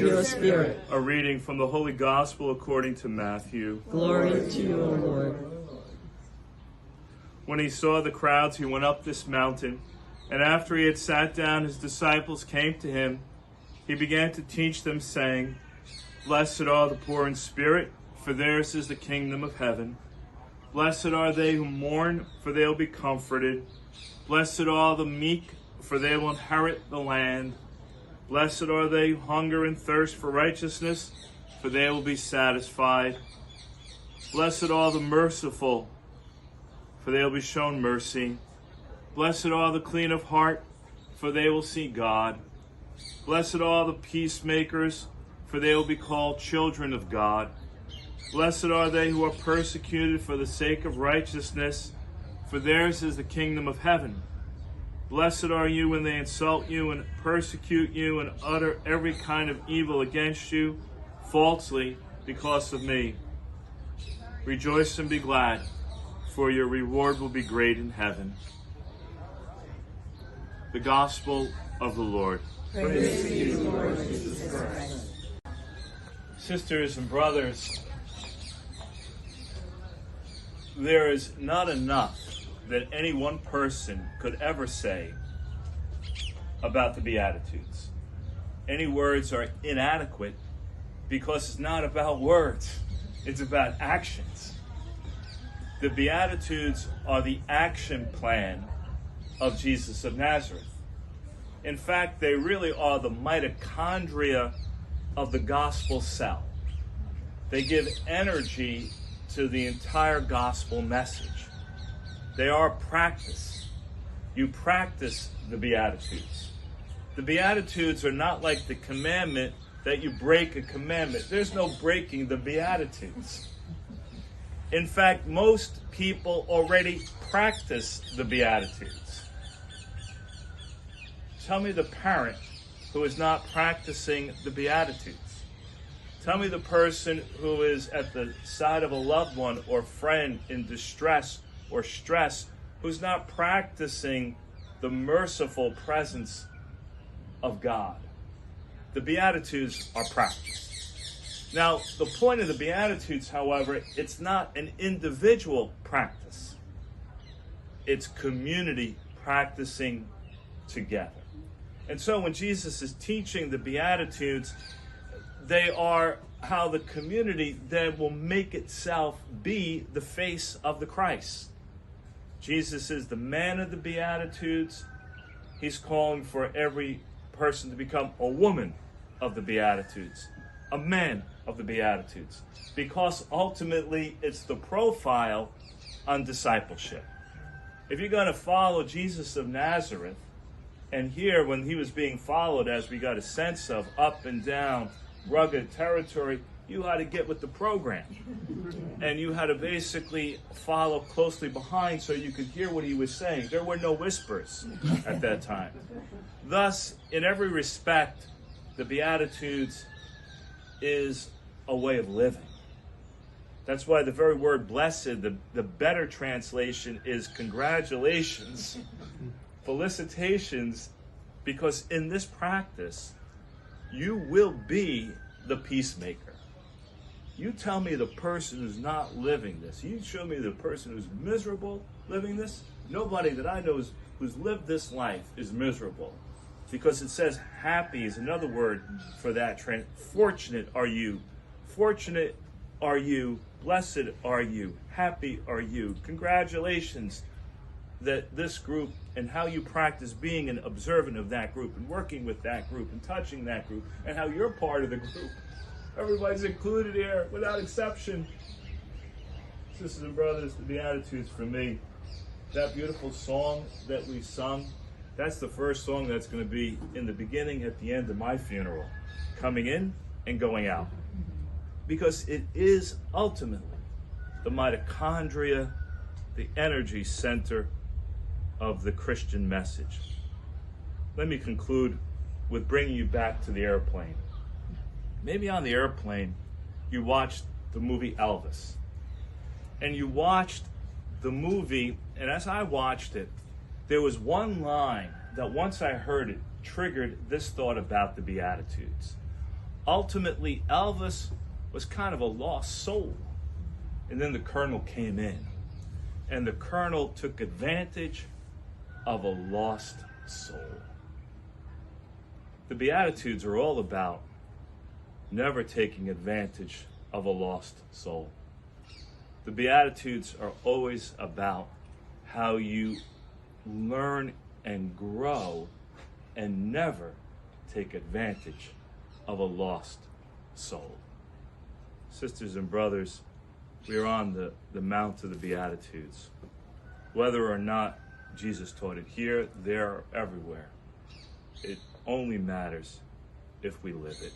your spirit. A reading from the Holy Gospel according to Matthew. Glory to you, O Lord. When he saw the crowds, he went up this mountain, and after he had sat down, his disciples came to him. He began to teach them, saying, Blessed are the poor in spirit, for theirs is the kingdom of heaven. Blessed are they who mourn, for they will be comforted. Blessed are the meek, for they will inherit the land. Blessed are they who hunger and thirst for righteousness, for they will be satisfied. Blessed are the merciful, for they will be shown mercy. Blessed are the clean of heart, for they will see God. Blessed are the peacemakers, for they will be called children of God. Blessed are they who are persecuted for the sake of righteousness, for theirs is the kingdom of heaven. Blessed are you when they insult you and persecute you and utter every kind of evil against you falsely because of me. Rejoice and be glad, for your reward will be great in heaven. The Gospel of the Lord. Praise to you, Lord Jesus Christ. Sisters and brothers, there is not enough that any one person could ever say about the Beatitudes. Any words are inadequate because it's not about words, it's about actions. The Beatitudes are the action plan of Jesus of Nazareth. In fact, they really are the mitochondria of the gospel cell. They give energy to the entire gospel message. They are practice. You practice the Beatitudes. The Beatitudes are not like the commandment that you break a commandment. There's no breaking the Beatitudes. In fact, most people already practice the Beatitudes. Tell me the parent who is not practicing the Beatitudes. Tell me the person who is at the side of a loved one or friend in distress or stress who's not practicing the merciful presence of God. The Beatitudes are practice. Now, the point of the Beatitudes, however, it's not an individual practice. It's community practicing together. And so when Jesus is teaching the Beatitudes, they are how the community then will make itself be the face of the Christ. Jesus is the man of the Beatitudes. He's calling for every person to become a woman of the Beatitudes, a man of the Beatitudes, because ultimately it's the profile on discipleship. If you're going to follow Jesus of Nazareth, and here when he was being followed, as we got a sense of, up and down, rugged territory, you had to get with the program. And you had to basically follow closely behind so you could hear what he was saying. There were no whispers at that time. Thus, in every respect, the Beatitudes is a way of living. That's why the very word blessed, the better translation is congratulations, felicitations, because in this practice, you will be the peacemaker. You tell me the person who's not living this. You show me the person who's miserable living this. Nobody that I know who's lived this life is miserable. Because it says happy is another word for that. Fortunate are you. Fortunate are you. Blessed are you. Happy are you. Congratulations that this group and how you practice being an observant of that group and working with that group and touching that group and how you're part of the group. Everybody's included here without exception. Sisters and brothers, the Beatitudes for me, that beautiful song that we sung, that's the first song that's going to be in the beginning, at the end of my funeral, coming in and going out. Because it is ultimately the mitochondria, the energy center of the Christian message. Let me conclude with bringing you back to the airplane. Maybe on the airplane, you watched the movie Elvis. And you watched the movie, and as I watched it, there was one line that once I heard it, triggered this thought about the Beatitudes. Ultimately, Elvis was kind of a lost soul. And then the colonel came in, and the colonel took advantage of a lost soul. The Beatitudes are all about never taking advantage of a lost soul. The Beatitudes are always about how you learn and grow and never take advantage of a lost soul. Sisters and brothers, we are on the Mount of the Beatitudes. Whether or not Jesus taught it here, there, or everywhere, it only matters if we live it.